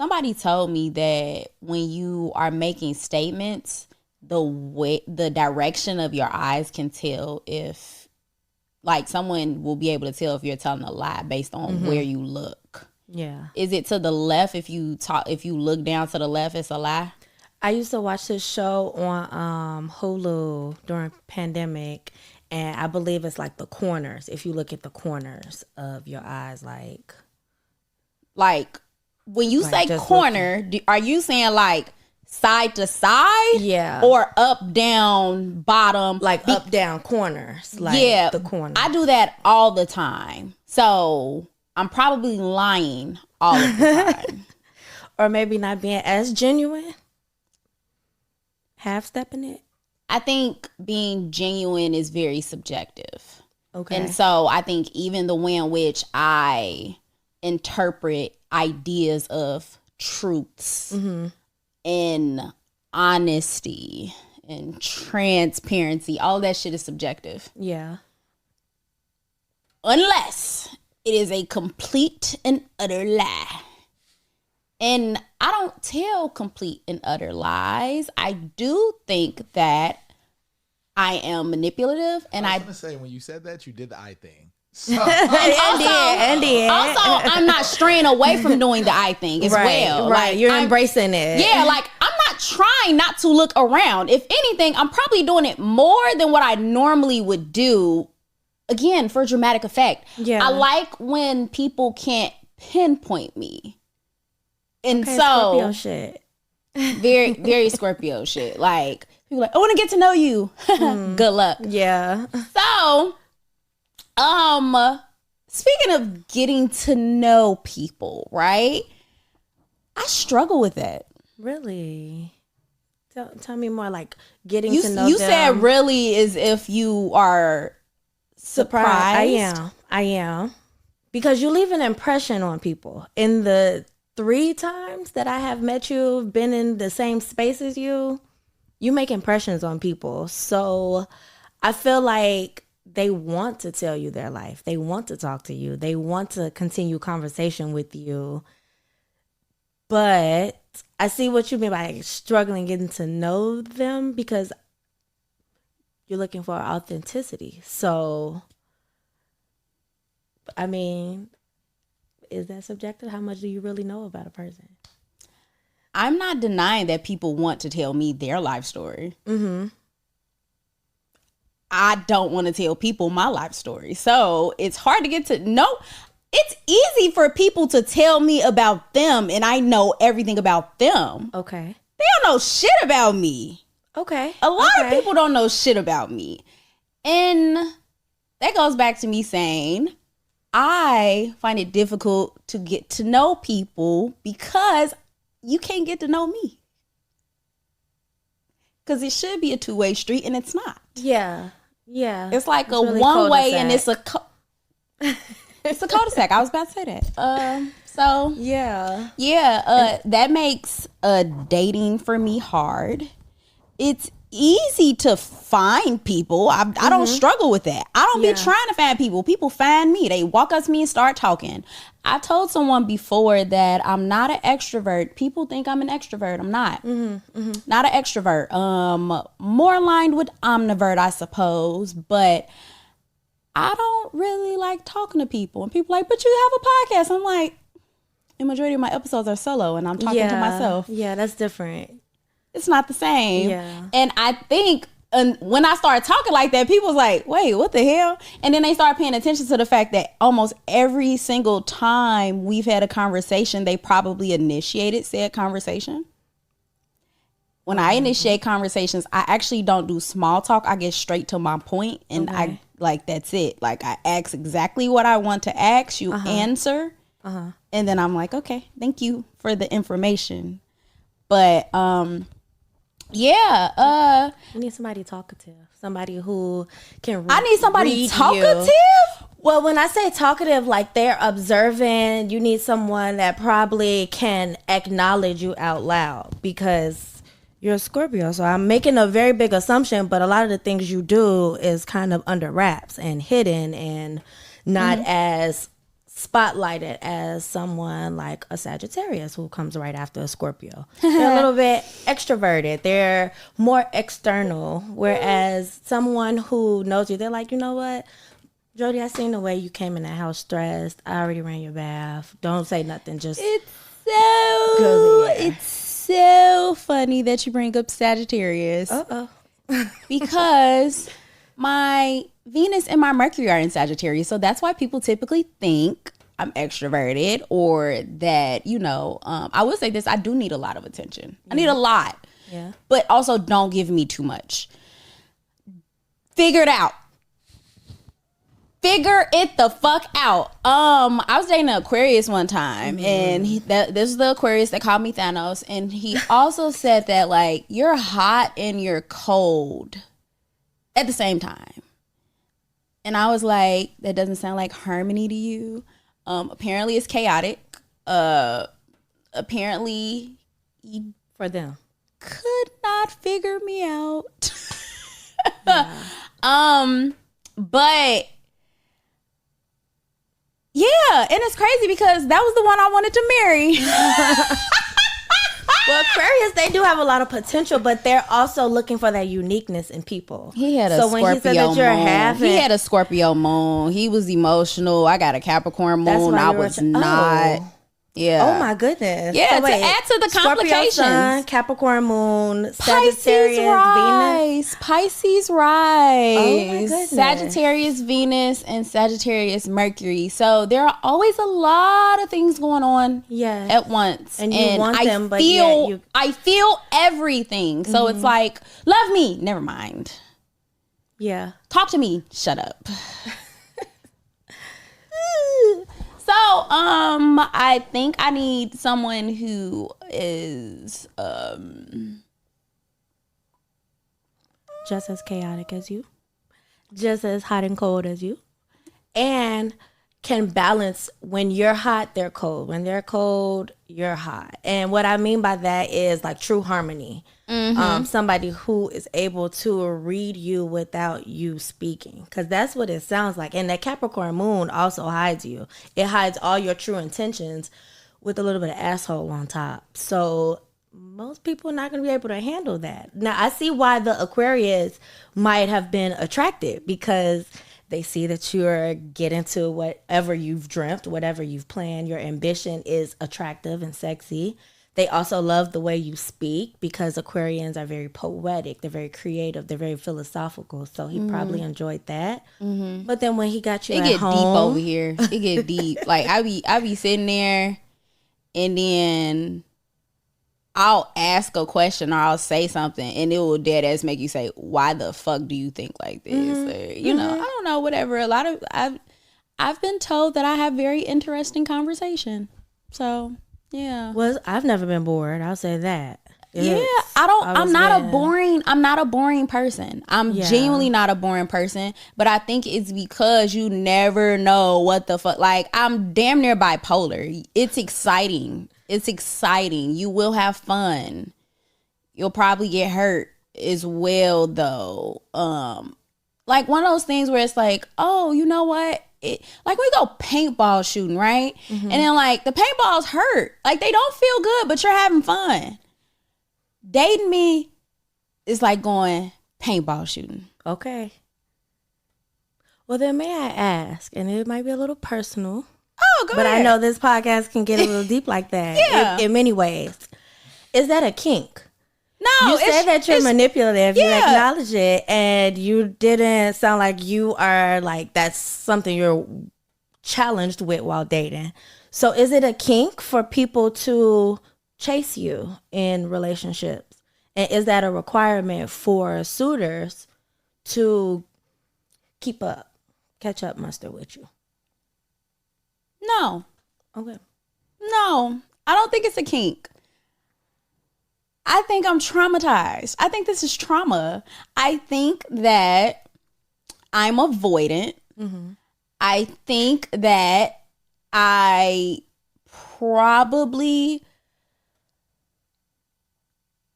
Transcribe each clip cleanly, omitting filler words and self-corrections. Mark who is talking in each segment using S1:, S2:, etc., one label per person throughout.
S1: Somebody told me that when you are making statements, the direction of your eyes can tell if, like, someone will be able to tell if you're telling a lie based on where you look.
S2: Yeah.
S1: Is it to the left? If you look down to the left, it's a lie?
S2: I used to watch this show on Hulu during pandemic, and I believe it's like the corners. If you look at the corners of your eyes, like
S1: when you say corner, are you saying like side to side?
S2: Yeah.
S1: Or up, down, bottom?
S2: Like up, down, corners. Like the corner.
S1: I do that all the time. So I'm probably lying all of the time.
S2: Or maybe not being as genuine. Half stepping it.
S1: I think being genuine is very subjective.
S2: Okay.
S1: And so I think even the way in which I interpret ideas of truths and honesty and transparency, all that shit is subjective.
S2: Yeah.
S1: Unless it is a complete and utter lie. And I don't tell complete and utter lies. I do think that I am manipulative, and
S3: I was gonna say, when you said that, you did the eye thing. So.
S1: Also, I'm not straying away from doing the eye thing as well.
S2: Right,
S1: like,
S2: you're embracing it.
S1: Yeah, like I'm not trying not to look around. If anything, I'm probably doing it more than what I normally would do. Again, for dramatic effect.
S2: Yeah,
S1: I like when people can't pinpoint me, and so
S2: Scorpio shit.
S1: Very, very Scorpio shit. Like people like, I want to get to know you. Good luck.
S2: Yeah.
S1: So, speaking of getting to know people, right? I struggle with that.
S2: Really? Tell me more, like getting to know
S1: you
S2: them.
S1: said really as if you are surprised.
S2: I am. Because you leave an impression on people. In the 3 times that I have met you, been in the same space as you make impressions on people. So I feel like they want to tell you their life. They want to talk to you. They want to continue conversation with you. But I see what you mean by struggling getting to know them, because you're looking for authenticity. So, I mean, is that subjective? How much do you really know about a person?
S1: I'm not denying that people want to tell me their life story. I don't want to tell people my life story. So it's hard to get to know. It's easy for people to tell me about them, and I know everything about them.
S2: Okay.
S1: They don't know shit about me.
S2: Okay.
S1: A lot of people don't know shit about me. And that goes back to me saying, I find it difficult to get to know people because you can't get to know me. Because it should be a 2-way street, and it's not.
S2: Yeah. Yeah.
S1: It's like it's a really one-way, and it's a it's a cul-de-sac. I was about to say that. So yeah. That makes dating for me hard. It's easy to find people. I don't struggle with that. I don't be trying to find people. People find me. They walk up to me and start talking. I told someone before that I'm not an extrovert. People think I'm an extrovert. I'm not. Not an extrovert. More aligned with omnivert, I suppose. But I don't really like talking to people. And people are like, but you have a podcast. I'm like, the majority of my episodes are solo, and I'm talking to myself.
S2: Yeah, that's different.
S1: It's not the same.
S2: Yeah.
S1: And I think when I started talking like that, people was like, wait, what the hell? And then they started paying attention to the fact that almost every single time we've had a conversation, they probably initiated said conversation. When I initiate conversations, I actually don't do small talk. I get straight to my point, and I like, that's it. Like, I ask exactly what I want to ask, you answer. And then I'm like, okay, thank you for the information. But you
S2: need somebody talkative, somebody who can
S1: I need somebody talkative.
S2: Well, when I say talkative, like they're observant, you need someone that probably can acknowledge you out loud, because you're a Scorpio. So I'm making a very big assumption, but a lot of the things you do is kind of under wraps and hidden and not as spotlighted as someone like a Sagittarius who comes right after a Scorpio. They're a little bit extroverted. They're more external. Whereas someone who knows you, they're like, you know what, Jody, I seen the way you came in the house stressed. I already ran your bath. Don't say nothing. Just
S1: it's so funny that you bring up Sagittarius. Because my Venus and my Mercury are in Sagittarius. So that's why people typically think I'm extroverted or that, you know, I will say this, I do need a lot of attention. I need a lot.
S2: Yeah.
S1: But also don't give me too much. Figure it out. Figure it the fuck out. I was dating an Aquarius one time, and this is the Aquarius that called me Thanos, and he also said that, like, you're hot and you're cold at the same time. And I was like, that doesn't sound like harmony to you. Apparently it's chaotic. Apparently he
S2: for them
S1: could not figure me out. But yeah, and it's crazy because that was the one I wanted to marry.
S2: Well, Aquarius, they do have a lot of potential, but they're also looking for that uniqueness in people.
S1: He had a Scorpio moon. He had a Scorpio moon. He was emotional. I got a Capricorn moon. I was not. Yeah.
S2: Oh my goodness.
S1: Yeah. So to add to the complications,
S2: Scorpio sun, Capricorn moon, Sagittarius, Venus,
S1: Pisces rise.
S2: Oh my goodness.
S1: Sagittarius Venus and Sagittarius Mercury. So there are always a lot of things going on at once,
S2: and you want them, but
S1: I feel everything. So it's like, love me. Never mind.
S2: Yeah.
S1: Talk to me. Shut up. So, I think I need someone who is
S2: just as chaotic as you, just as hot and cold as you, and can balance. When you're hot, they're cold. When they're cold, you're hot. And what I mean by that is like true harmony. Somebody who is able to read you without you speaking, because that's what it sounds like. And that Capricorn moon also hides you. It hides all your true intentions with a little bit of asshole on top. So most people are not going to be able to handle that. Now, I see why the Aquarius might have been attracted, because they see that you're getting to whatever you've dreamt, whatever you've planned. Your ambition is attractive and sexy. They also love the way you speak, because Aquarians are very poetic. They're very creative. They're very philosophical. So he probably enjoyed that. But then when he got you at home,
S1: it get deep over here. It get deep. Like I be sitting there, and then I'll ask a question or I'll say something, and it will dead ass make you say, "Why the fuck do you think like this?" Or, you know, I don't know, whatever. I've been told that I have very interesting conversation. So. Yeah.
S2: Well, I've never been bored. I'll say that.
S1: I'm not a boring person. I'm genuinely not a boring person, but I think it's because you never know what the fuck. Like, I'm damn near bipolar. It's exciting. You will have fun. You'll probably get hurt as well, though. Like one of those things where it's like, oh, you know what? Like we go paintball shooting, right? And then like the paintballs hurt. Like they don't feel good, but you're having fun. Dating me is like going paintball shooting.
S2: Okay. Well, then may I ask, and it might be a little personal.
S1: Oh, go ahead.
S2: But I know this podcast can get a little deep like that in many ways. Is that a kink?
S1: No,
S2: you said that you're manipulative. You acknowledge it, and you didn't sound like you are like that's something you're challenged with while dating. So, is it a kink for people to chase you in relationships, and is that a requirement for suitors to catch up muster with you?
S1: No.
S2: Okay.
S1: No, I don't think it's a kink. I think I'm traumatized. I think this is trauma. I think that I'm avoidant. I think that I probably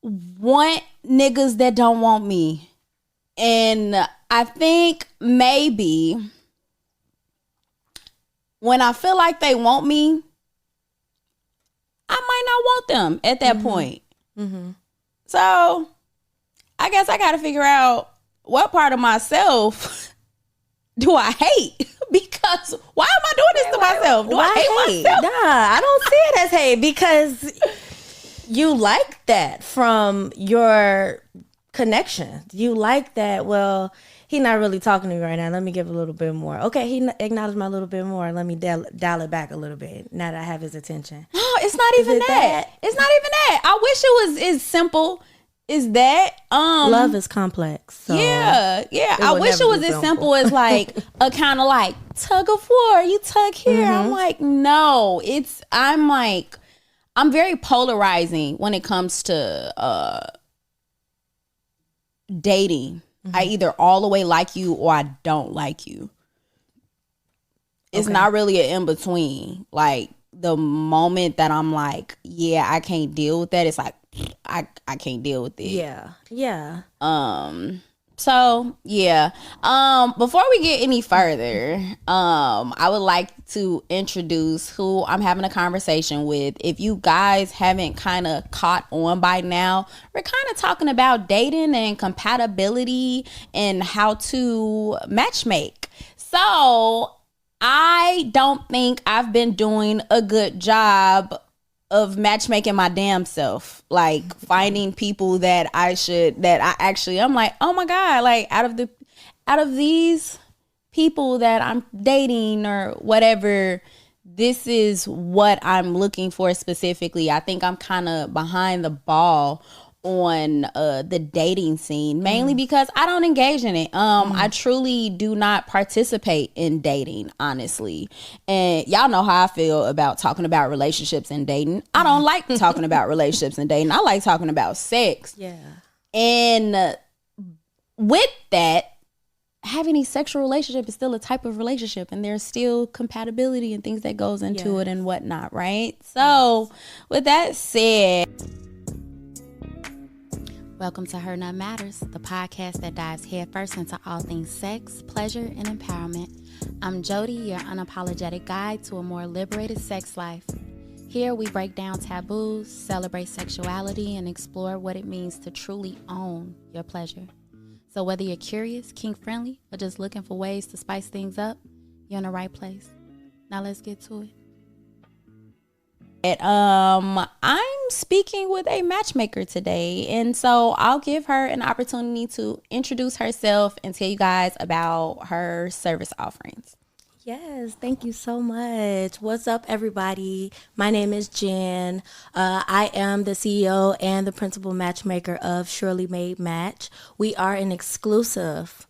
S1: want niggas that don't want me. And I think maybe when I feel like they want me, I might not want them at that point. Mm-hmm. So I guess I got to figure out what part of myself do I hate? Because why am I doing this to myself? Do I hate myself?
S2: Nah, I don't see it as hate because you like that from your connection. You like that, well, he not really talking to me right now. Let me give a little bit more. Okay, he acknowledged my little bit more. Let me dial it back a little bit now that I have his attention.
S1: No, it's not even that. It's not even that. I wish it was as simple as that.
S2: Love is complex. So
S1: yeah. I wish it was as simple as like a kind of like tug of war. You tug here. Mm-hmm. I'm like, no. I'm very polarizing when it comes to dating. I either all the way like you or I don't like you. It's not really an in-between. Like, the moment that I'm like, yeah, I can't deal with that, it's like, I can't deal with it.
S2: Yeah.
S1: So, yeah. Before we get any further, I would like to introduce who I'm having a conversation with. If you guys haven't kind of caught on by now, we're kind of talking about dating and compatibility and how to matchmake. So, I don't think I've been doing a good job of matchmaking my damn self, like finding people I'm like, oh my God, like out of these people that I'm dating or whatever, this is what I'm looking for specifically. I think I'm kind of behind the ball on the dating scene, mainly because I don't engage in it. I truly do not participate in dating, honestly. And y'all know how I feel about talking about relationships and dating. I don't like talking about relationships and dating. I like talking about sex.
S2: Yeah.
S1: And with that, having a sexual relationship is still a type of relationship, and there's still compatibility and things that goes into it and whatnot, right? So with that said, welcome to Her Nut Matters, the podcast that dives headfirst into all things sex, pleasure, and empowerment. I'm Jody, your unapologetic guide to a more liberated sex life. Here we break down taboos, celebrate sexuality, and explore what it means to truly own your pleasure. So whether you're curious, kink-friendly, or just looking for ways to spice things up, you're in the right place. Now let's get to it. I'm speaking with a matchmaker today, and so I'll give her an opportunity to introduce herself and tell you guys about her service offerings.
S2: Yes, thank you so much. What's up, everybody? My name is Jen. I am the CEO and the principal matchmaker of Surely Made Match. We are an exclusive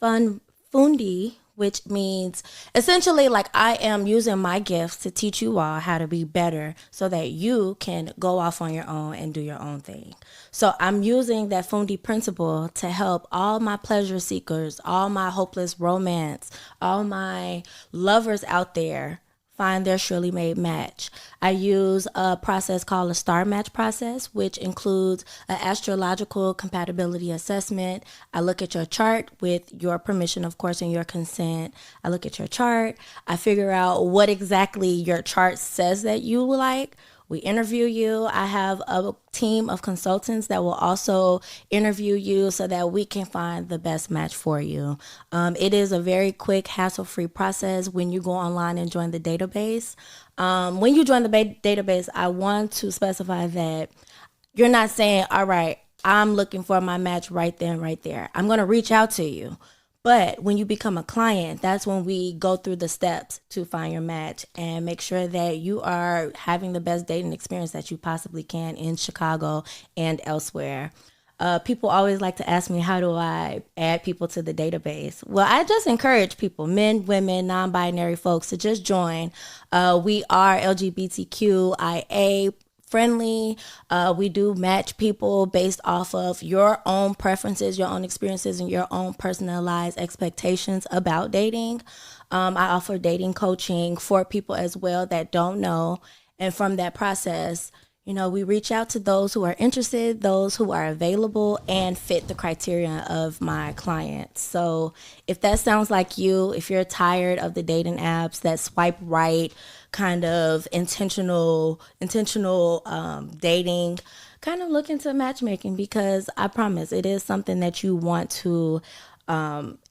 S2: fundi, which means essentially like I am using my gifts to teach you all how to be better so that you can go off on your own and do your own thing. So I'm using that fundi principle to help all my pleasure seekers, all my hopeless romance, all my lovers out there find their surely made match. I use a process called a star match process, which includes an astrological compatibility assessment. I look at your chart with your permission, of course, and your consent. I look at your chart. I figure out what exactly your chart says that you like. We interview you. I have a team of consultants that will also interview you so that we can find the best match for you. It is a very quick, hassle-free process when you go online and join the database. When you join the database, I want to specify that you're not saying, all right, I'm looking for my match right then, right there. I'm going to reach out to you. But when you become a client, that's when we go through the steps to find your match and make sure that you are having the best dating experience that you possibly can in Chicago and elsewhere. People always like to ask me, how do I add people to the database? Well, I just encourage people, men, women, non-binary folks, to just join. We are LGBTQIA friendly. We do match people based off of your own preferences, your own experiences, and your own personalized expectations about dating. I offer dating coaching for people as well that don't know. And from that process, You know, we reach out to those who are interested, those who are available, and fit the criteria of my clients. So if that sounds like you, if you're tired of the dating apps, that swipe right kind of intentional dating, kind of look into matchmaking, because I promise it is something that you want to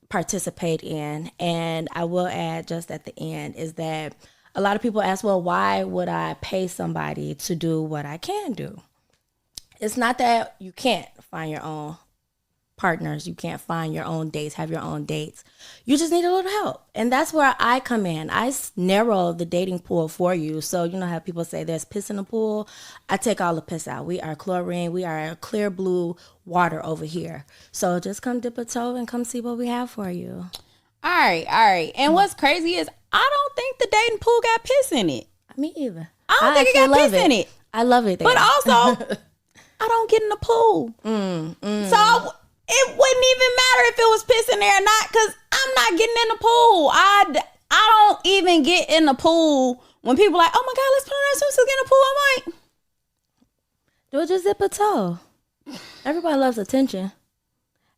S2: participate in. And I will add just at the end is that a lot of people ask, well, why would I pay somebody to do what I can do? It's not that you can't find your own partners. You can't find your own dates, have your own dates. You just need a little help. And that's where I come in. I narrow the dating pool for you. So you know how people say there's piss in the pool? I take all the piss out. We are chlorine. We are clear blue water over here. So just come dip a toe and come see what we have for you.
S1: All right. And what's crazy is I don't think the dating pool got piss in it.
S2: Me either.
S1: I don't think it got piss in it.
S2: I love it there.
S1: But also, I don't get in the pool. So it wouldn't even matter if it was piss in there or not, because I'm not getting in the pool. I don't even get in the pool when people are like, oh my God, let's put on our swimsuits, get in the pool. I'm like,
S2: do it, just zip a toe. Everybody loves attention.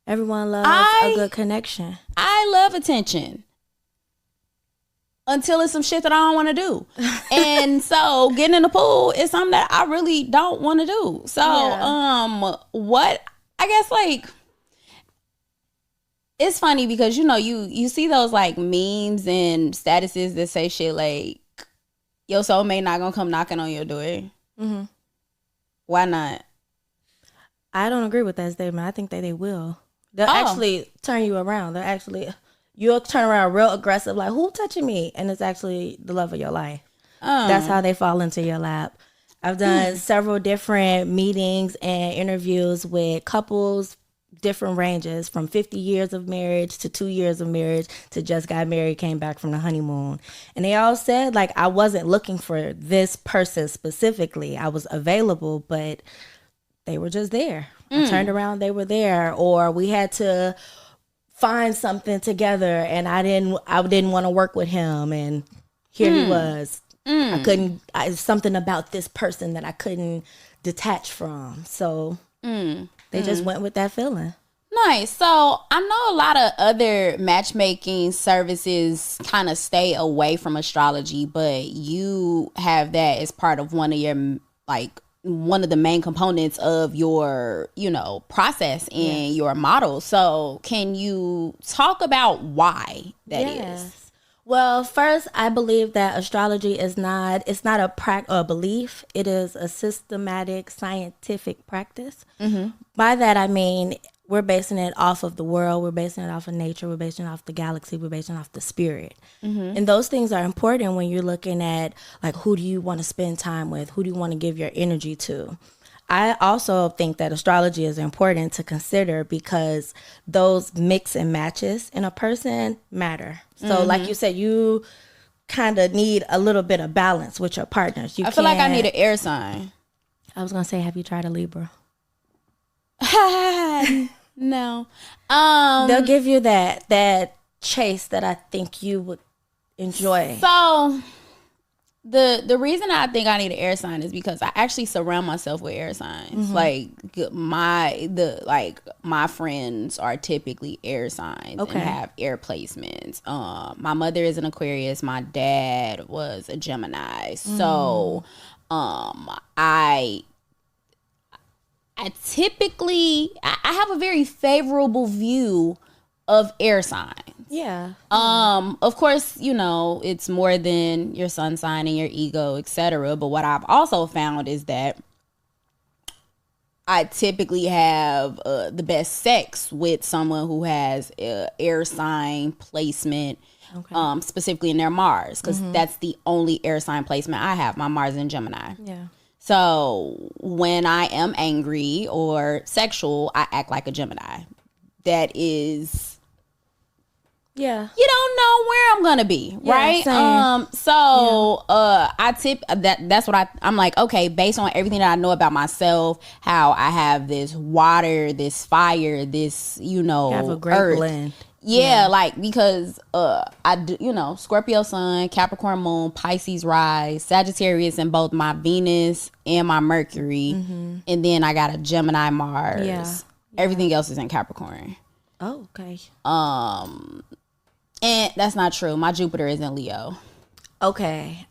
S2: Everyone loves a good connection.
S1: I love attention. Until it's some shit that I don't want to do. And so getting in the pool is something that I really don't want to do. So, what, I guess, like, it's funny because, you know, you see those, like, memes and statuses that say shit like, your soulmate not gonna come knocking on your door. Mm-hmm. Why not?
S2: I don't agree with that statement. I think that they will. They'll actually turn you around. You'll turn around real aggressive, like, who touching me? And it's actually the love of your life. That's how they fall into your lap. I've done several different meetings and interviews with couples, different ranges, from 50 years of marriage to 2 years of marriage to just got married, came back from the honeymoon. And they all said, like, I wasn't looking for this person specifically. I was available, but they were just there. I turned around, they were there. Or we had to find something together and I didn't want to work with him, and here he was. Something about this person that I couldn't detach from. So they just went with that feeling.
S1: Nice. So I know a lot of other matchmaking services kind of stay away from astrology, but you have that as part of one of your, like, one of the main components of your, you know, process and your model. So can you talk about why that is?
S2: Well, first, I believe that astrology is not a belief. It is a systematic scientific practice. Mm-hmm. By that, I mean, we're basing it off of the world. We're basing it off of nature. We're basing it off the galaxy. We're basing it off the spirit. Mm-hmm. And those things are important when you're looking at, like, who do you want to spend time with? Who do you want to give your energy to? I also think that astrology is important to consider because those mix and matches in a person matter. So like you said, you kind of need a little bit of balance with your partners.
S1: I feel like I need an air sign.
S2: I was going to say, have you tried a Libra?
S1: No.
S2: They'll give you that chase that I think you would enjoy.
S1: So the reason I think I need an air sign is because I actually surround myself with air signs. Mm-hmm. Like my friends are typically air signs and have air placements. My mother is an Aquarius. My dad was a Gemini. So I typically I have a very favorable view of air signs.
S2: Yeah.
S1: Of course, you know, it's more than your sun sign and your ego, etc. But what I've also found is that I typically have the best sex with someone who has air sign placement, specifically in their Mars, because that's the only air sign placement I have. My Mars in Gemini. Yeah. So when I am angry or sexual, I act like a Gemini. That is, you don't know where I'm gonna be, right? I tip that's what I'm like, okay, based on everything that I know about myself, how I have this water, this fire, this, you know,
S2: you have a great
S1: earth.
S2: blend.
S1: Yeah, like because I do, you know, Scorpio sun, Capricorn moon, Pisces rise, Sagittarius in both my Venus and my Mercury, and then I got a Gemini Mars. Yeah. Everything else is in Capricorn.
S2: Oh, okay.
S1: And that's not true. My Jupiter is in Leo.
S2: Okay.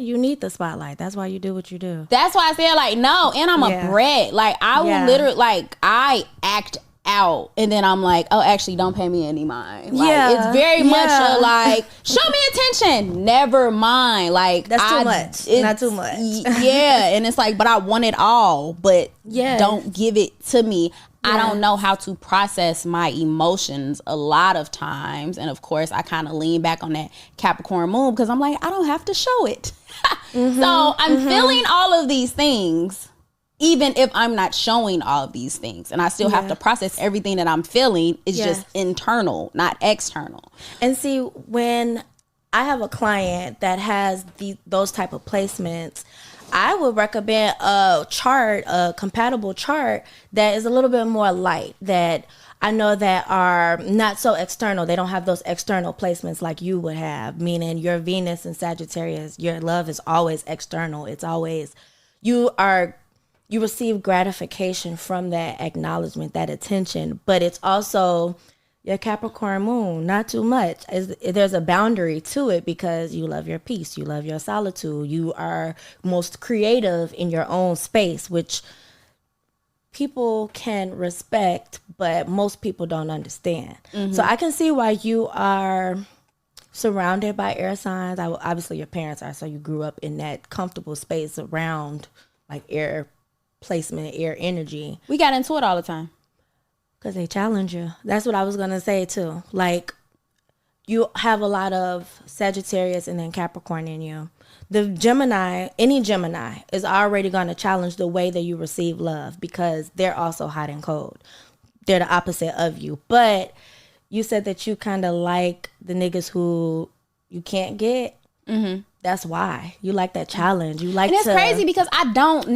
S2: You need the spotlight. That's why you do what you do.
S1: That's why I said like no, and I'm a brat. Like I will literally like I act out and then I'm like, oh, actually don't pay me any mind. Like it's very much a like show me attention. Never mind. Like
S2: that's too much. Not too much.
S1: Yeah, and it's like, but I want it all, but don't give it to me. I don't know how to process my emotions a lot of times. And of course, I kind of lean back on that Capricorn moon because I'm like, I don't have to show it. So I'm feeling all of these things, even if I'm not showing all of these things. And I still have to process everything that I'm feeling. It's just internal, not external.
S2: And see, when I have a client that has those type of placements, I would recommend a compatible chart that is a little bit more light, that I know that are not so external. They don't have those external placements like you would have, meaning your Venus and Sagittarius, your love is always external. It's always, you receive gratification from that acknowledgement, that attention, but it's also your Capricorn moon, not too much. There's a boundary to it because you love your peace, you love your solitude, you are most creative in your own space, which people can respect, but most people don't understand. So I can see why you are surrounded by air signs. Obviously your parents are, so you grew up in that comfortable space around like air placement, air energy.
S1: We got into it all the time.
S2: Because they challenge you. That's what I was going to say too. Like, you have a lot of Sagittarius and then Capricorn in you. The Gemini, any Gemini, is already going to challenge the way that you receive love because they're also hot and cold. They're the opposite of you. But you said that you kind of like the niggas who you can't get. That's why you like that challenge. You like,
S1: and it's crazy because I don't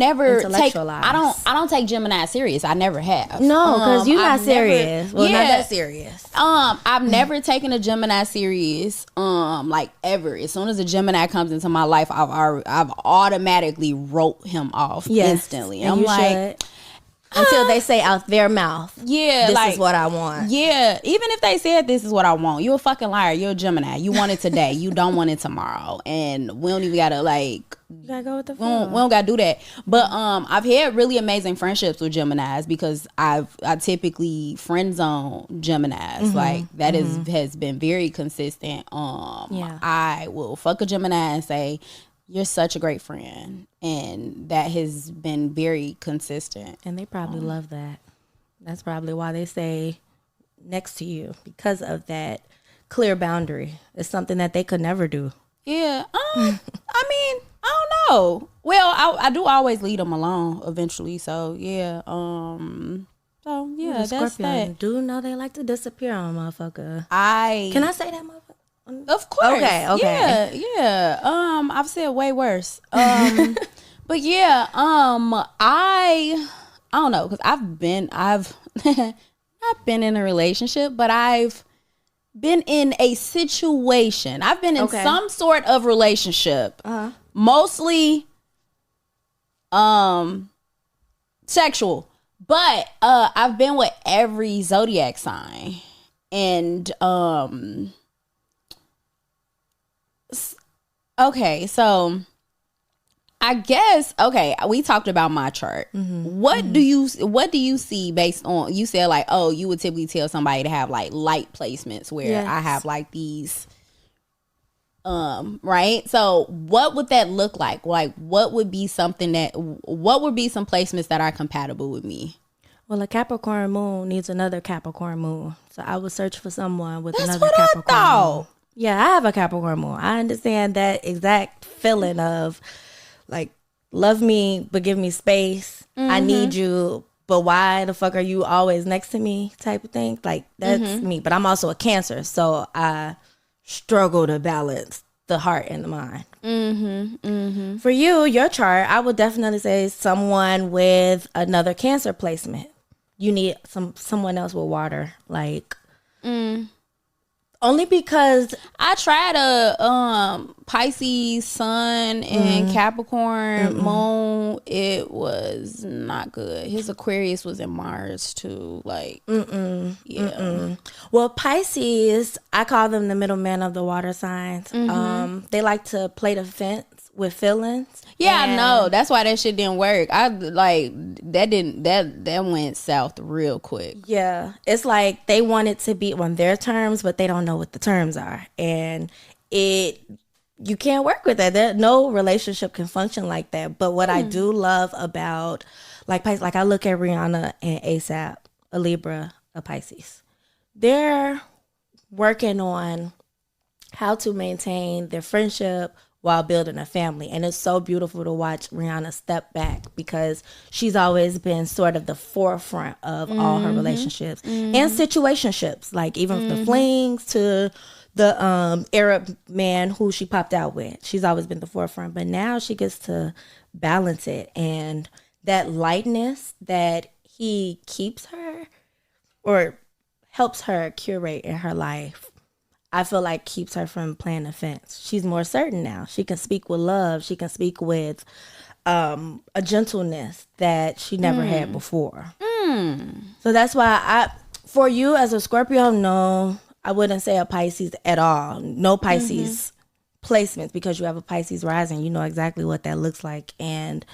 S1: take Gemini serious. I never have.
S2: No, because you're not serious. Not that serious.
S1: I've never taken a Gemini serious. Like ever. As soon as a Gemini comes into my life, I've automatically wrote him off instantly.
S2: And I'm like. Until they say out their mouth, this is what I want.
S1: Yeah, even if they said this is what I want, you're a fucking liar. You're a Gemini. You want it today. You don't want it tomorrow. And we don't even gotta
S2: you gotta go with the flow.
S1: We don't gotta do that. But I've had really amazing friendships with Geminis because I typically friend zone Geminis. Like that has been very consistent. I will fuck a Gemini and say, you're such a great friend. And that has been very consistent.
S2: And they probably love that. That's probably why they stay next to you, because of that clear boundary. It's something that they could never do.
S1: Yeah. I mean, I don't know. Well, I do always leave them alone eventually. So, yeah. That's that.
S2: Do know they like to disappear on a motherfucker. Can I say that motherfucker?
S1: Of course.
S2: Okay.
S1: Yeah. I've said way worse. But yeah, I don't know, because I've not been in a relationship, but I've been in a situation. I've been in some sort of relationship. Mostly sexual. But I've been with every zodiac sign. And okay, so I guess we talked about my chart. What do you see based on, you said like, oh, you would typically tell somebody to have like light placements where I have like these right? So what would that look like? Like what would be some placements that are compatible with me?
S2: Well, a Capricorn moon needs another Capricorn moon. So I would search for someone with
S1: That's
S2: another
S1: what
S2: Capricorn
S1: I thought.
S2: moon. Yeah, I have a Capricorn moon. I understand that exact feeling of like, love me, but give me space. I need you, but why the fuck are you always next to me type of thing? Like, that's me. But I'm also a Cancer, so I struggle to balance the heart and the mind. For you, your chart, I would definitely say someone with another Cancer placement. You need someone else with water. Like, Only because
S1: I tried a Pisces sun and Capricorn moon. It was not good. His Aquarius was in Mars too. Like, yeah.
S2: Well, Pisces, I call them the middleman of the water signs. They like to play the fence with feelings.
S1: Yeah, I know. That's why that shit didn't work. That went south real quick.
S2: Yeah. It's like they want it to be on their terms, but they don't know what the terms are. And you can't work with that. No relationship can function like that. But what I do love about like Pisces, like I look at Rihanna and ASAP, a Libra, a Pisces. They're working on how to maintain their friendship while building a family. And it's so beautiful to watch Rihanna step back because she's always been sort of the forefront of all her relationships and situationships, like even from the flings to the Arab man who she popped out with. She's always been the forefront, but now she gets to balance it. And that lightness that he keeps her or helps her curate in her life, I feel like keeps her from playing the fence. She's more certain now. She can speak with love. She can speak with a gentleness that she never had before. So that's why for you as a Scorpio, no, I wouldn't say a Pisces at all. No Pisces placements because you have a Pisces rising. You know exactly what that looks like. And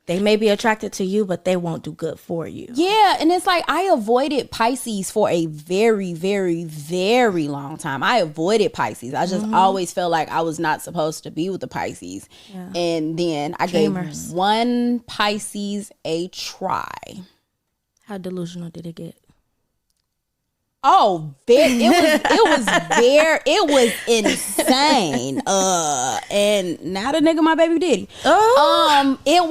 S2: they may be attracted to you, but they won't do good for you.
S1: Yeah, and it's like I avoided Pisces for a very, very, very long time. I avoided Pisces. I just always felt like I was not supposed to be with the Pisces. Yeah. And then I gave one Pisces a try.
S2: How delusional did it get?
S1: Oh, it was insane. And now the nigga my baby daddy. It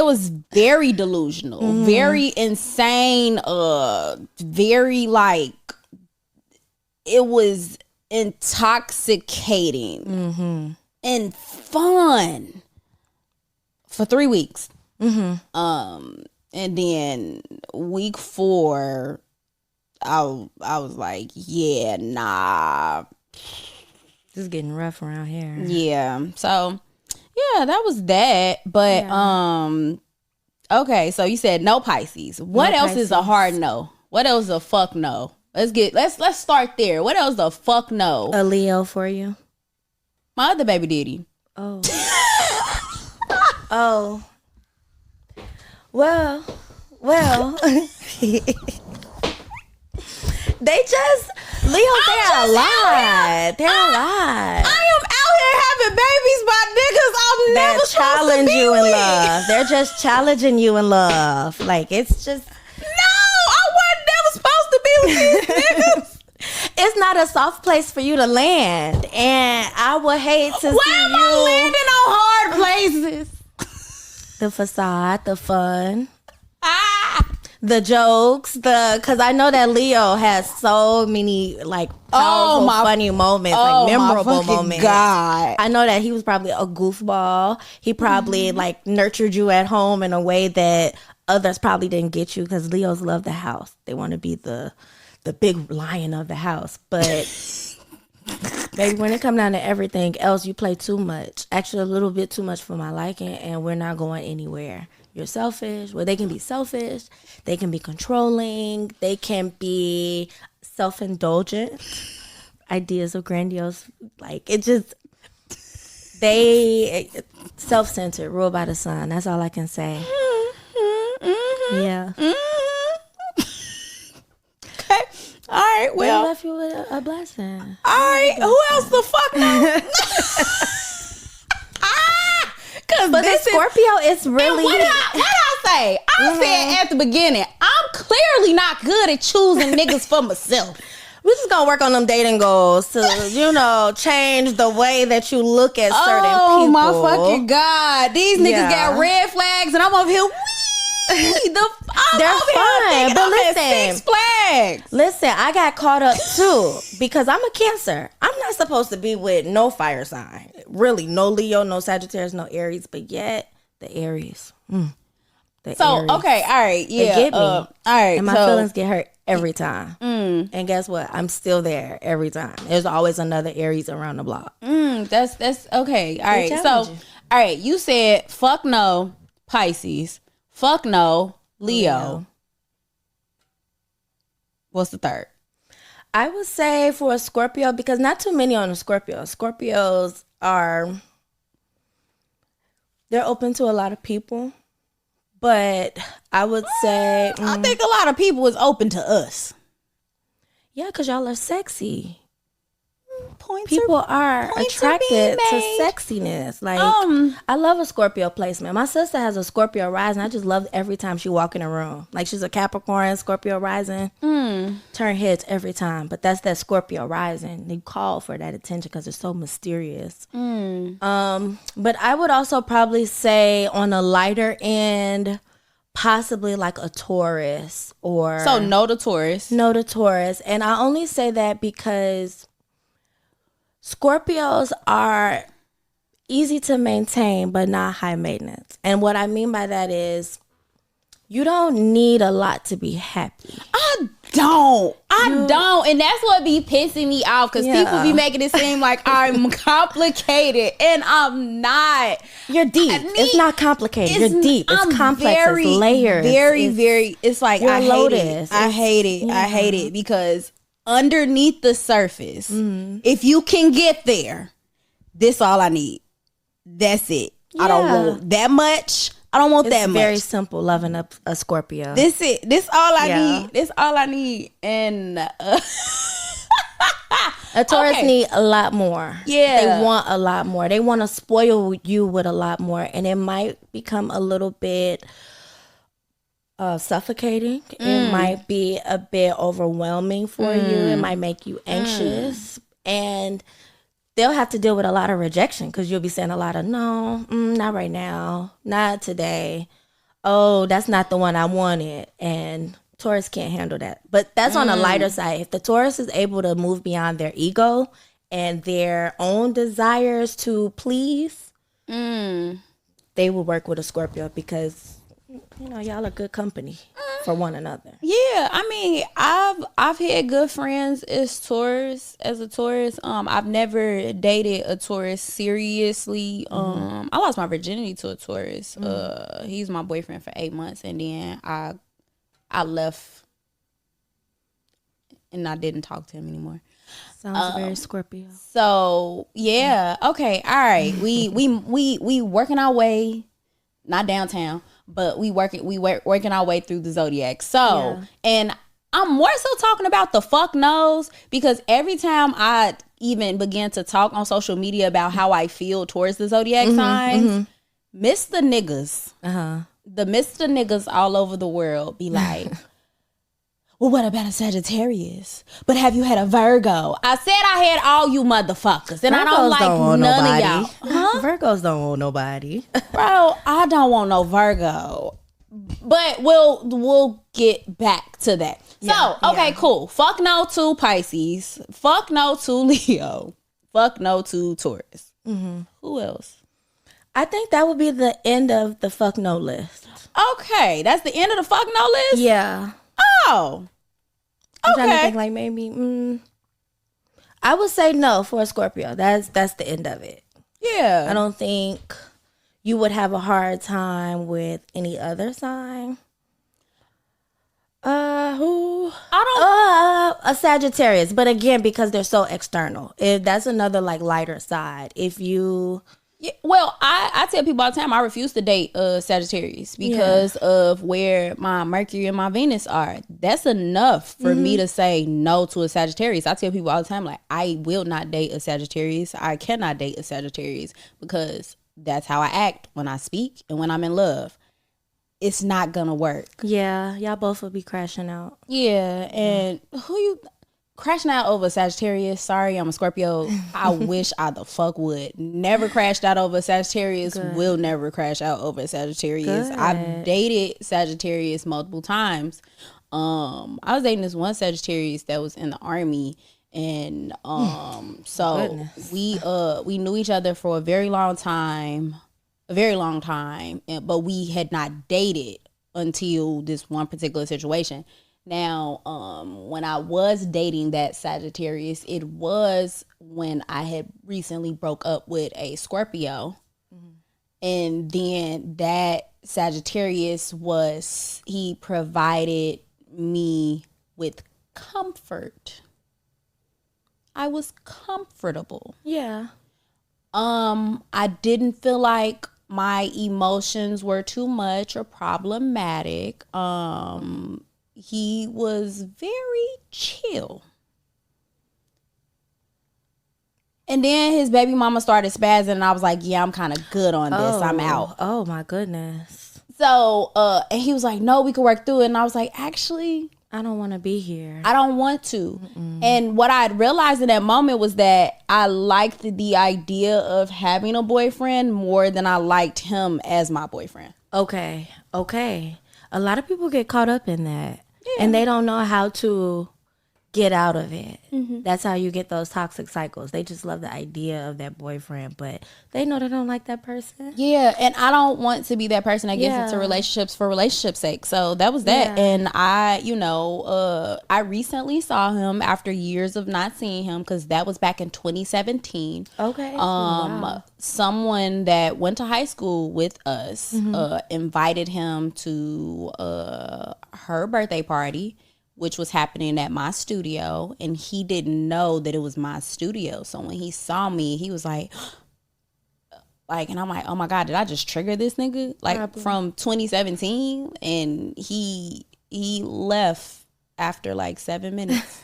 S1: was very delusional, very insane, very like it was intoxicating and fun for 3 weeks. And then week 4 I was like, yeah, nah.
S2: This is getting rough around here.
S1: Yeah. So, yeah, that was that. But, okay. So you said no Pisces. What else is a hard no? What else is a fuck no? Let's start there. What else is a fuck no?
S2: A Leo for you?
S1: My other baby daddy.
S2: Oh. Oh. Well. They just They're a lot. They're a lot.
S1: I am out here having babies by niggas I'm never supposed to be
S2: you
S1: with.
S2: in love. They're just challenging you in love. Like it's just
S1: I wasn't never supposed to be with these niggas.
S2: It's not a soft place for you to land, and I would hate to see you.
S1: Why am I landing on hard places?
S2: The facade, the fun. The jokes, because I know that Leo has so many like powerful, funny moments, like memorable moments.
S1: God,
S2: I know that he was probably a goofball. He probably like nurtured you at home in a way that others probably didn't get you because Leos love the house. They want to be the big lion of the house. But baby, when it comes down to everything else, you play too much. Actually, a little bit too much for my liking, and we're not going anywhere. You're selfish. Well, they can be selfish. They can be controlling. They can be self-indulgent. Ideas of grandiose. Like, it just... They... Self-centered. Ruled by the sun. That's all I can say. Yeah.
S1: Okay. All right, well...
S2: They left you with a blessing.
S1: All right. Who else the fuck knows?
S2: But the Scorpio is really...
S1: What I say? I said at the beginning, I'm clearly not good at choosing niggas for myself.
S2: We're just going to work on them dating goals to, change the way that you look at certain people.
S1: Oh, my fucking God. These niggas got red flags and I'm over here...
S2: They're fun, but listen,
S1: Six Flags.
S2: Listen, I got caught up too because I'm a Cancer. I'm not supposed to be with no fire sign. Really, no Leo, no Sagittarius, no Aries, but yet the Aries. The
S1: So, Aries. Okay, all right, yeah.
S2: They get me.
S1: All right.
S2: And my feelings get hurt every time. And guess what? I'm still there every time. There's always another Aries around the block.
S1: That's okay. All right. So, all right, you said fuck no, Pisces. Fuck no, Leo. What's the third?
S2: I would say for a Scorpio, because not too many on a Scorpio. Scorpios they're open to a lot of people. But I would say...
S1: I think a lot of people is open to us.
S2: Yeah, because y'all are sexy.
S1: Points
S2: people are attracted to sexiness. Like, I love a Scorpio placement. My sister has a Scorpio rising. I just love every time she walk in a room. Like, she's a Capricorn, Scorpio rising. Turn heads every time. But that's that Scorpio rising. They call for that attention because it's so mysterious. But I would also probably say on a lighter end, possibly like a Taurus or...
S1: So no to Taurus.
S2: No to Taurus. And I only say that because Scorpios are easy to maintain, but not high maintenance. And what I mean by that is you don't need a lot to be happy.
S1: I don't. And that's what be pissing me off because people be making it seem like I'm complicated and I'm not.
S2: You're deep. It's not complicated. You're deep. It's complex. It's layers.
S1: Very. It's like I hate it because underneath the surface, if you can get there, this all I need. That's it. Yeah. I don't want that much. I don't want that much.
S2: It's very simple loving a Scorpio.
S1: This it. This all I need. This all I need. And
S2: a Taurus need a lot more.
S1: Yeah.
S2: They want a lot more. They want to spoil you with a lot more. And it might become a little bit suffocating. It might be a bit overwhelming for you. It might make you anxious. And they'll have to deal with a lot of rejection because you'll be saying a lot of, no, not right now, not today. Oh, that's not the one I wanted. And Taurus can't handle that. But that's on the lighter side. If the Taurus is able to move beyond their ego and their own desires to please, they will work with a Scorpio because, you know, y'all are good company for one another.
S1: Yeah, I mean, I've had good friends as a Taurus. I've never dated a Taurus seriously. I lost my virginity to a Taurus. He's my boyfriend for 8 months, and then I left, and I didn't talk to him anymore.
S2: Sounds very Scorpio.
S1: So yeah, okay, all right. We working our way, not downtown. But we working our way through the zodiac. So, and I'm more so talking about the fuck knows because every time I even begin to talk on social media about how I feel towards the zodiac signs, Mr. Niggas, the Mr. Niggas all over the world be like, well, what about a Sagittarius? But have you had a Virgo? I said I had all you motherfuckers, and Virgos I don't like none of y'all.
S2: Huh? Virgos don't want nobody,
S1: bro. I don't want no Virgo, but we'll get back to that. So, okay, cool. Fuck no to Pisces. Fuck no to Leo. Fuck no to Taurus. Who else?
S2: I think that would be the end of the fuck no list.
S1: Okay, that's the end of the fuck no list?
S2: Yeah.
S1: Oh.
S2: I'm trying to think like maybe I would say no for a Scorpio. That's the end of it.
S1: Yeah.
S2: I don't think you would have a hard time with any other sign. A Sagittarius, but again, because they're so external. That's another like lighter side. If you
S1: well, I tell people all the time I refuse to date Sagittarius because of where my Mercury and my Venus are. That's enough for me to say no to a Sagittarius. I tell people all the time, like, I will not date a Sagittarius. I cannot date a Sagittarius because that's how I act when I speak and when I'm in love. It's not gonna work.
S2: Yeah, y'all both will be crashing out.
S1: Yeah, and who you... Crashing out over Sagittarius. Sorry, I'm a Scorpio. I wish I the fuck would. Never crashed out over Sagittarius. Good. Will never crash out over Sagittarius. Good. I've dated Sagittarius multiple times. I was dating this one Sagittarius that was in the army, and so we knew each other for a very long time, but we had not dated until this one particular situation. Now, when I was dating that Sagittarius, it was when I had recently broke up with a Scorpio. And then that Sagittarius he provided me with comfort. I was comfortable.
S2: Yeah.
S1: I didn't feel like my emotions were too much or problematic. He was very chill. And then his baby mama started spazzing, and I was like, yeah, I'm kind of good on this. I'm out.
S2: Oh, my goodness.
S1: So, and he was like, no, we could work through it. And I was like, actually,
S2: I don't want to be here.
S1: I don't want to. And what I had realized in that moment was that I liked the idea of having a boyfriend more than I liked him as my boyfriend.
S2: Okay. A lot of people get caught up in that. Yeah. And they don't know how to get out of it. That's how you get those toxic cycles. They just love the idea of that boyfriend, but they know they don't like that person.
S1: Yeah, and I don't want to be that person that gets into relationships for relationship's sake. So that was that. And I, I recently saw him after years of not seeing him, because that was back in 2017.
S2: Okay. Wow.
S1: Someone that went to high school with us invited him to her birthday party, which was happening at my studio, and he didn't know that it was my studio. So when he saw me, he was like, and I'm like, oh my God, did I just trigger this nigga? Like, from 2017, and he left after like 7 minutes.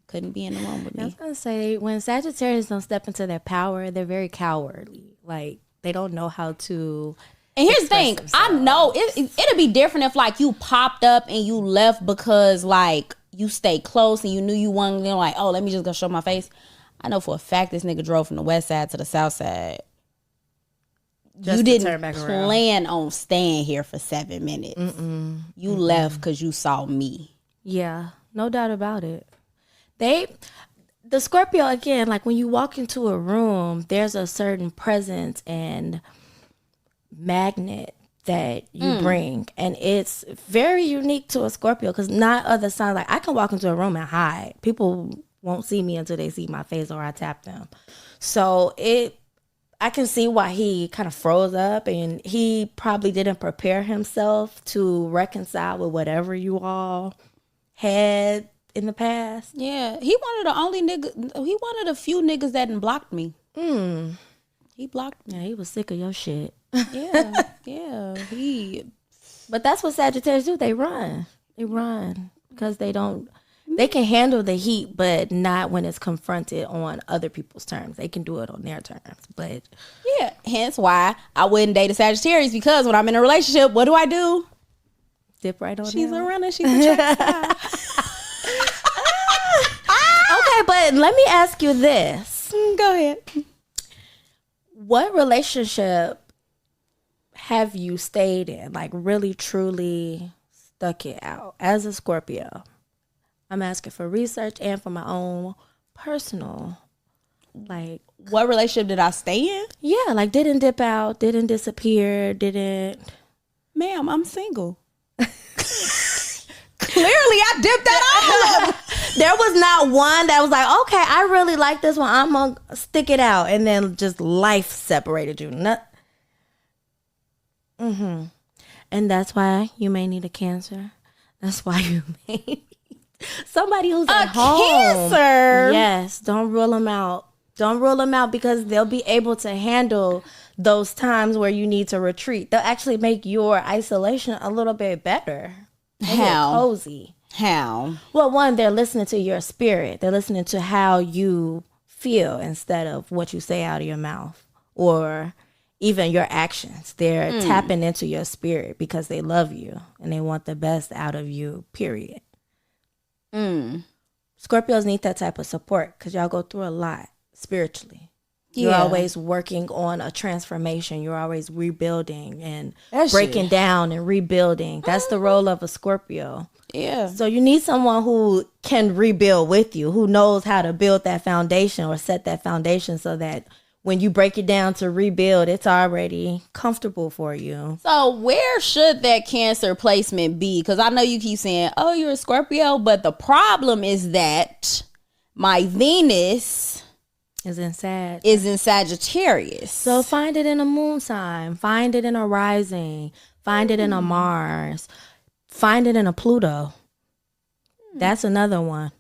S1: Couldn't be in the room with me.
S2: I was gonna say, when Sagittarius don't step into their power, they're very cowardly. Like, they don't know how to.
S1: And here's the thing, I know it'd be different if like you popped up and you left because like you stayed close and you knew you weren't like, oh, let me just go show my face. I know for a fact this nigga drove from the west side to the south side. Just you didn't plan on staying here for 7 minutes. You left because you saw me.
S2: Yeah, no doubt about it. The Scorpio, again, like when you walk into a room, there's a certain presence and magnet that you bring, and it's very unique to a Scorpio, because not other signs, like I can walk into a room and hide. People won't see me until they see my face or I tap them. So I can see why he kind of froze up, and he probably didn't prepare himself to reconcile with whatever you all had in the past.
S1: Yeah, he wanted a few niggas that didn't blocked me. He blocked me.
S2: Yeah, he was sick of your shit.
S1: Yeah.
S2: But that's what Sagittarius do. They run because they can handle the heat, but not when it's confronted on other people's terms. They can do it on their terms, but
S1: yeah. Hence why I wouldn't date a Sagittarius, because when I'm in a relationship, what do?
S2: Dip right on.
S1: She's a runner. She's a track star.
S2: Okay, but let me ask you this.
S1: Go ahead.
S2: What relationship have you stayed in, like really truly stuck it out as a Scorpio? I'm asking for research and for my own personal, like.
S1: What relationship did I stay in?
S2: Yeah, like didn't dip out, didn't disappear, didn't.
S1: Ma'am, I'm single. Clearly, I dipped out all of them.
S2: There was not one that was like, okay, I really like this one, I'm gonna stick it out, and then just life separated you. And that's why you may need a Cancer. That's why you may need somebody who's at home.
S1: Cancer.
S2: Yes, don't rule them out. Don't rule them out, because they'll be able to handle those times where you need to retreat. They'll actually make your isolation a little bit better.
S1: How?
S2: Cozy.
S1: How?
S2: Well, one, they're listening to your spirit. They're listening to how you feel instead of what you say out of your mouth or even your actions. They're tapping into your spirit because they love you and they want the best out of you, period. Scorpios need that type of support because y'all go through a lot spiritually. You're always working on a transformation. You're always rebuilding and breaking down and rebuilding. That's the role of a Scorpio.
S1: Yeah.
S2: So you need someone who can rebuild with you, who knows how to build that foundation or set that foundation so that when you break it down to rebuild, it's already comfortable for you.
S1: So where should that Cancer placement be? Because I know you keep saying, oh, you're a Scorpio, but the problem is that my Venus
S2: is in
S1: Sagittarius.
S2: So find it in a moon sign, find it in a rising, find it in a Mars, find it in a Pluto. That's another one.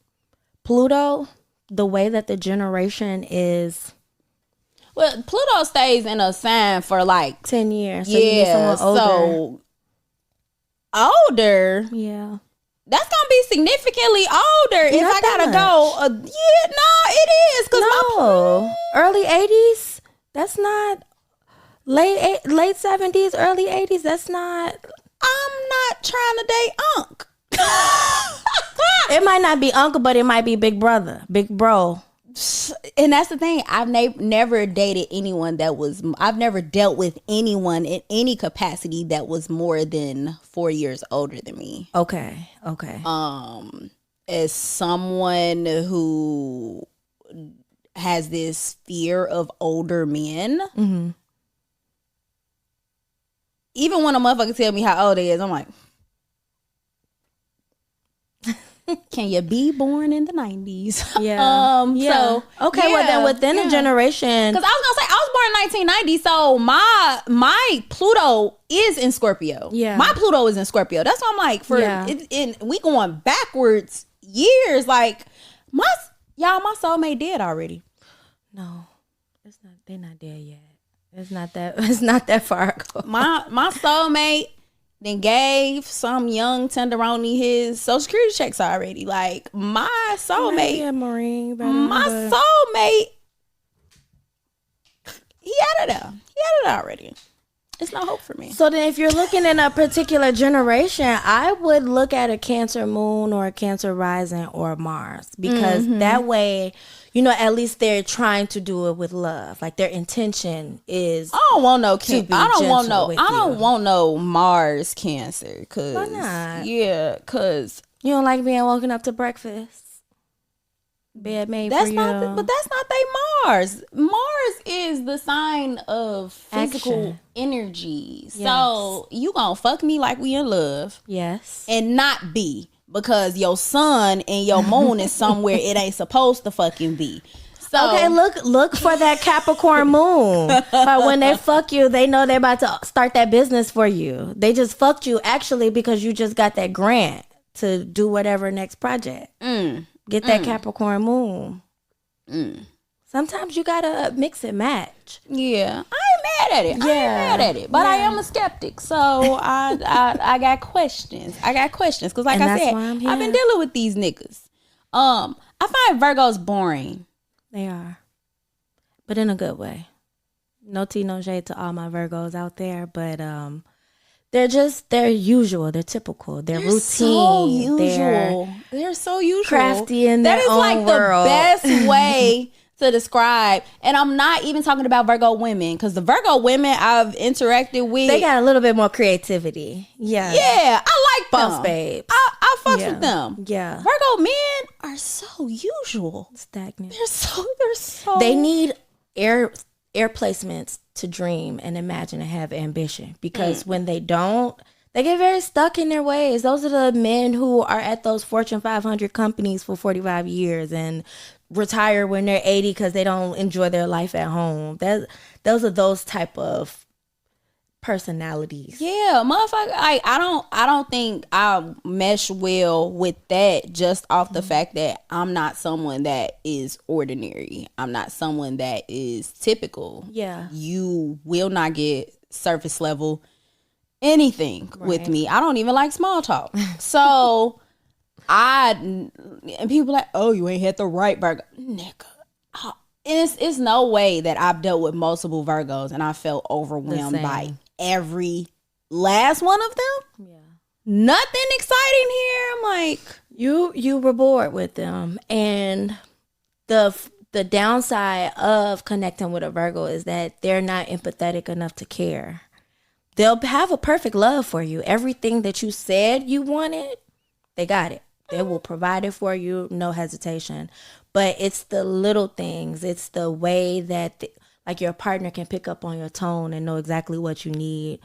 S2: Pluto, the way that the generation is.
S1: Well, Pluto stays in a sign for like
S2: 10 years. So you need someone older.
S1: So older.
S2: Yeah.
S1: That's gonna be significantly older if I gotta go. It is.
S2: Cause early 80s. That's not late 70s, early 80s. That's not.
S1: I'm not trying to date Unc.
S2: It might not be uncle, but it might be big brother, big bro.
S1: And that's the thing. I've never dated anyone I've never dealt with anyone in any capacity that was more than 4 years older than me.
S2: Okay.
S1: As someone who has this fear of older men, even when a motherfucker tell me how old he is, I'm like, can you be born in the 90s?
S2: Yeah.
S1: So
S2: okay. Well, then within a generation,
S1: because I was gonna say I was born in 1990, so my Pluto is in Scorpio.
S2: Yeah,
S1: my Pluto is in Scorpio. That's why I'm like, we going backwards years. Like my soulmate dead already.
S2: No, it's not. They're not dead yet. It's not that. It's not that far ago.
S1: My soulmate then gave some young tenderoni his Social Security checks already. Like my soulmate, soulmate, he had it there. He had it already. It's no hope for me.
S2: So then if you're looking in a particular generation, I would look at a Cancer moon or a Cancer rising or Mars, because that way, at least they're trying to do it with love. Like their intention is.
S1: I don't want no Cancer. I don't want no Mars Cancer.
S2: Why not?
S1: Yeah, because
S2: you don't like being woken up to breakfast. Bed made for you.
S1: But that's not they Mars. Mars is the sign of physical energy. Yes. So you gonna fuck me like we in love.
S2: Yes.
S1: And not be, because your sun and your moon is somewhere it ain't supposed to fucking be. So
S2: okay, look for that Capricorn moon. But when they fuck you, they know they're about to start that business for you. They just fucked you actually because you just got that grant to do whatever next project. Get that Capricorn moon. Sometimes you gotta mix and match.
S1: Yeah, I ain't mad at it. I ain't mad at it, but I am a skeptic, so I got questions. Because, like I said, I've been dealing with these niggas. I find Virgos boring.
S2: They are, but in a good way. No tea, no shade to all my Virgos out there, but they're usual. They're typical. They're routine.
S1: So usual. They're so usual.
S2: Crafty in their own world.
S1: That is like the best way to describe. And I'm not even talking about Virgo women, because the Virgo women I've interacted with,
S2: they got a little bit more creativity. Yeah.
S1: Yeah, I like them.
S2: Boss babes.
S1: I fucks with them.
S2: Yeah.
S1: Virgo men are so usual.
S2: Stagnant.
S1: They're so
S2: They need air placements to dream and imagine and have ambition, because when they don't, they get very stuck in their ways. Those are the men who are at those Fortune 500 companies for 45 years and retire when they're 80 because they don't enjoy their life at home. Those are those type of personalities.
S1: Yeah, motherfucker. I don't think I mesh well with that, just off the fact that I'm not someone that is ordinary. I'm not someone that is typical.
S2: Yeah.
S1: You will not get surface level anything with me. I don't even like small talk. So and people like, oh, you ain't had the right Virgo. Nigga. It's no way that I've dealt with multiple Virgos and I felt overwhelmed by every last one of them.
S2: Yeah.
S1: Nothing exciting here. I'm like,
S2: you were bored with them, and the downside of connecting with a Virgo is that they're not empathetic enough to care. They'll have a perfect love for you. Everything that you said you wanted, they got it. They will provide it for you, no hesitation. But it's the little things. It's the way that like your partner can pick up on your tone and know exactly what you need.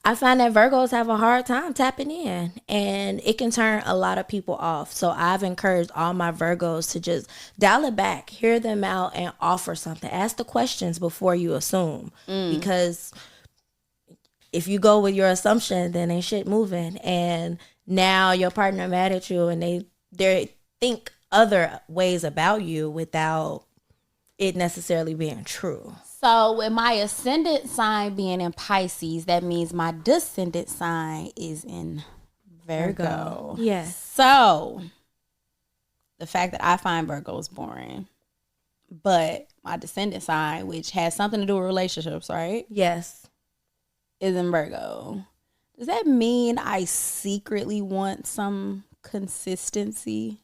S2: I find that Virgos have a hard time tapping in, and it can turn a lot of people off. So I've encouraged all my Virgos to just dial it back, hear them out, and offer something. Ask the questions before you assume, because if you go with your assumption, then ain't shit moving. And now your partner mad at you, and they think other ways about you without it necessarily being true.
S1: So with my ascendant sign being in Pisces, that means my descendant sign is in Virgo.
S2: Yes.
S1: So the fact that I find Virgos boring, but my descendant sign, which has something to do with relationships, right?
S2: Yes.
S1: Is in Virgo. Does that mean I secretly want some consistency?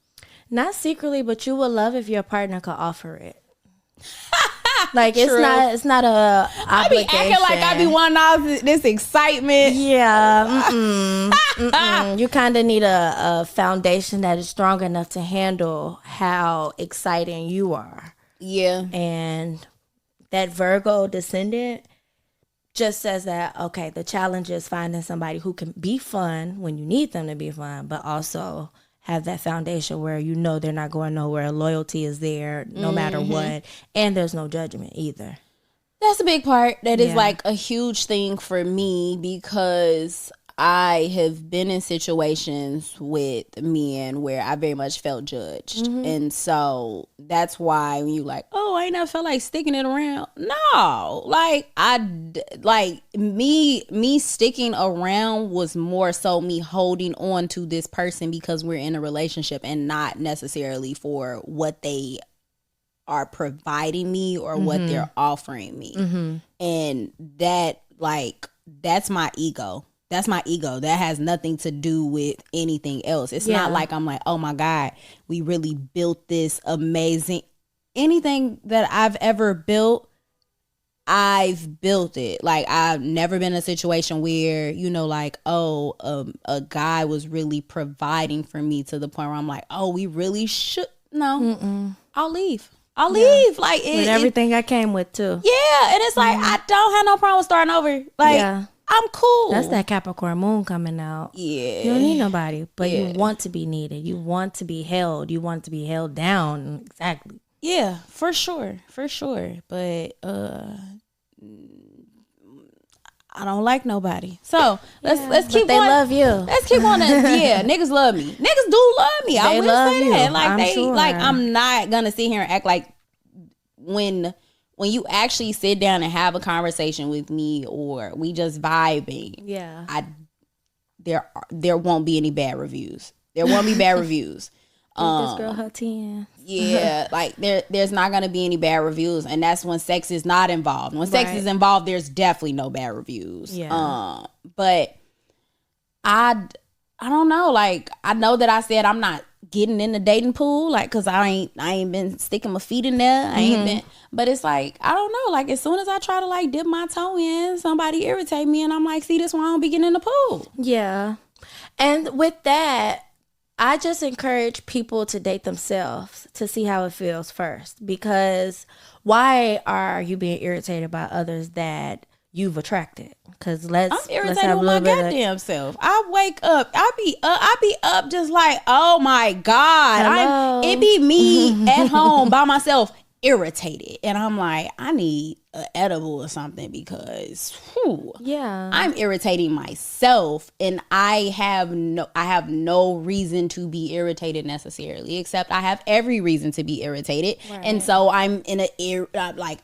S2: Not secretly, but you would love if your partner could offer it. Like it's not a obligation.
S1: I be acting like I be wanting all this excitement.
S2: Yeah. You kind of need a foundation that is strong enough to handle how exciting you are.
S1: Yeah.
S2: And that Virgo descendant just says that, okay, the challenge is finding somebody who can be fun when you need them to be fun, but also have that foundation where you know they're not going nowhere. Loyalty is there no matter what. And there's no judgment either.
S1: That's a big part. That is like a huge thing for me, because I have been in situations with men where I very much felt judged. And so that's why when you like, oh, I ain't never felt like sticking it around. No, like me sticking around was more so me holding on to this person because we're in a relationship, and not necessarily for what they are providing me or what they're offering me. And that, like, that's my ego. That's my ego. That has nothing to do with anything else. It's not like I'm like, oh my God, we really built this amazing. Anything that I've ever built, I've built it. Like, I've never been in a situation where, you know, like, oh, a guy was really providing for me to the point where I'm like, oh, we really should. No, I'll leave. I'll leave. Like,
S2: with everything I came with too.
S1: Yeah. And it's like, I don't have no problem starting over. Like, I'm cool.
S2: That's that Capricorn moon coming out. Yeah. You don't need nobody, but you want to be needed. You want to be held. You want to be held down. Exactly.
S1: Yeah, for sure. For sure. But I don't like nobody. So let's keep
S2: they
S1: going.
S2: They love you.
S1: Let's keep on. Niggas love me. Niggas do love me. I will say that. Like,
S2: sure.
S1: Like, I'm not gonna sit here and act like when you actually sit down and have a conversation with me, or we just vibing, there won't be any bad reviews. There won't be bad reviews.
S2: This girl her 10.
S1: Yeah, like there's not gonna be any bad reviews, and that's when sex is not involved. When sex is involved, there's definitely no bad reviews. Yeah. But I don't know. Like, I know that I said I'm not getting in the dating pool, like, cause I ain't been sticking my feet in there. I ain't been, but it's like, I don't know, like, as soon as I try to like dip my toe in, somebody irritate me, and I'm like, see, this why I don't be getting in the pool.
S2: Yeah. And with that, I just encourage people to date themselves to see how it feels first, because why are you being irritated by others that you've attracted? Because I'm
S1: irritated with my goddamn self. I wake up, I be up just like, oh my God, it be me at home by myself, irritated, and I'm like, I need an edible or something, because I'm irritating myself, and I have no reason to be irritated necessarily, except I have every reason to be irritated, and so I'm in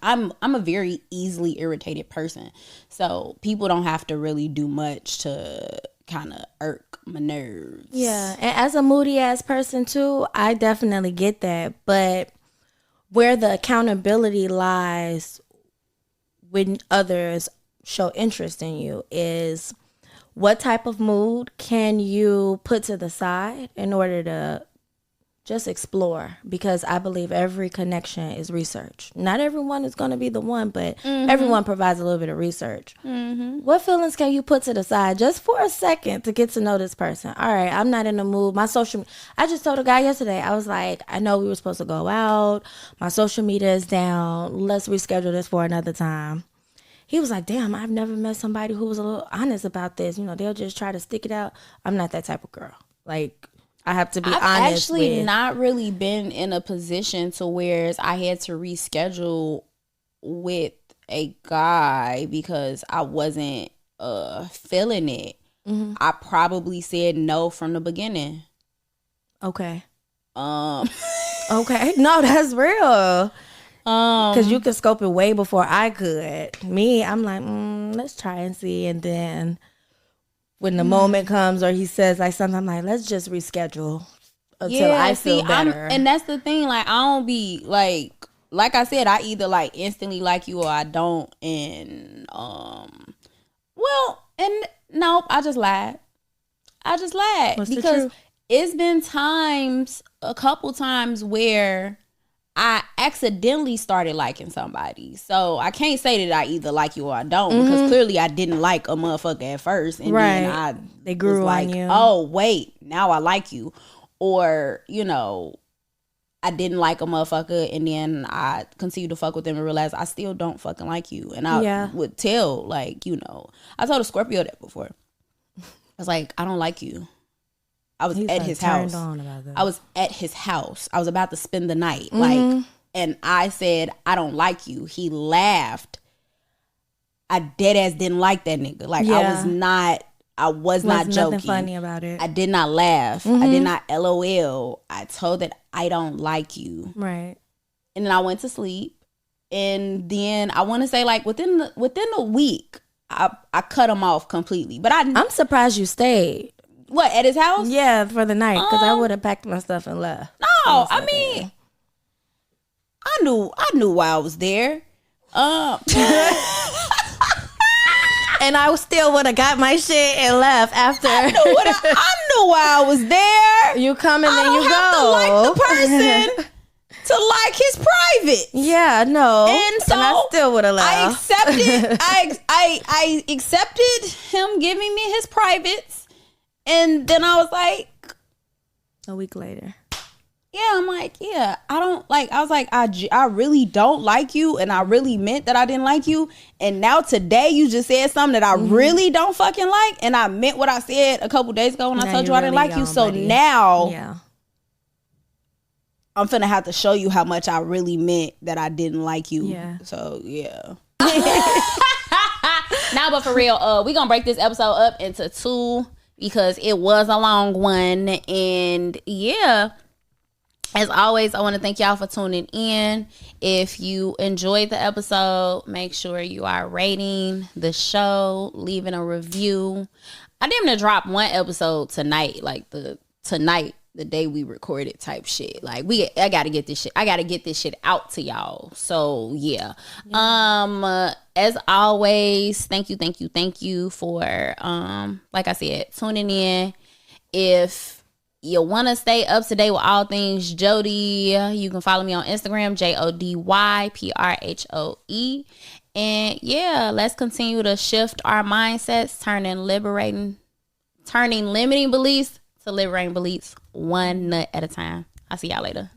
S1: I'm a very easily irritated person, so people don't have to really do much to kind of irk my nerves.
S2: Yeah, and as a moody ass person too, I definitely get that, but where the accountability lies when others show interest in you is what type of mood can you put to the side in order to just explore, because I believe every connection is research. Not everyone is going to be the one, but everyone provides a little bit of research. What feelings can you put to the side just for a second to get to know this person? All right, I'm not in the mood. I just told a guy yesterday, I was like, I know we were supposed to go out. My social media is down. Let's reschedule this for another time. He was like, damn, I've never met somebody who was a little honest about this. You know, they'll just try to stick it out. I'm not that type of girl. Like, I have to be honest. I've
S1: actually not really been in a position to where I had to reschedule with a guy because I wasn't feeling it. I probably said no from the beginning.
S2: Okay. Okay. No, that's real. Because you could scope it way before I could. Me, I'm like, let's try and see. And then when the moment comes or he says like something, I'm like, let's just reschedule until I feel better.
S1: And that's the thing. Like, I don't be like I said, I either like instantly like you or I don't. And nope, I just lied.
S2: What's
S1: because it's been a couple times where I accidentally started liking somebody. So I can't say that I either like you or I don't, because clearly I didn't like a motherfucker at first. And then
S2: they grew
S1: like,
S2: on you.
S1: Oh, wait, now I like you. Or, you know, I didn't like a motherfucker and then I continued to fuck with them and realized I still don't fucking like you. And I would tell, like, you know, I told a Scorpio that before. I was like, I don't like you. I was at his house. I was at his house. I was about to spend the night. Like, and I said, I don't like you. He laughed. I dead ass didn't like that nigga. Like, I was not joking.
S2: Nothing funny about it.
S1: I did not laugh. I did not LOL. I told that I don't like you.
S2: Right.
S1: And then I went to sleep. And then I want to say, like, within the week, I cut him off completely. But
S2: I'm surprised you stayed.
S1: What, at his house?
S2: Yeah, for the night, because I would have packed my stuff and left.
S1: No, I mean, I knew why I was there.
S2: And I still would have got my shit and left after.
S1: I knew why I was there.
S2: You come and then you go.
S1: I don't have to like the person to like his private.
S2: Yeah, no.
S1: And so
S2: I still would have left.
S1: I accepted him giving me his privates. And then I was like,
S2: a week later.
S1: Yeah, I'm like, yeah, I was like, I really don't like you. And I really meant that I didn't like you. And now today you just said something that I really don't fucking like. And I meant what I said a couple days ago when I told you I didn't like you. So now I'm finna have to show you how much I really meant that I didn't like you. Yeah. So, yeah. Now, but for real, we gonna break this episode up into 2. Because it was a long one. And yeah, as always, I want to thank y'all for tuning in. If you enjoyed the episode, make sure you are rating the show, leaving a review. I didn't even drop one episode tonight, like the day we recorded type shit. Like I gotta get this shit out to y'all. So yeah. As always, thank you for like I said, tuning in. If you want to stay up to date with all things Jody, you can follow me on Instagram, JODYPRHOE. And yeah, let's continue to shift our mindsets, turning limiting beliefs to liberating beliefs, one nut at a time. I'll see y'all later.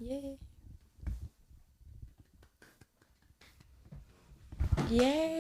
S2: Yay.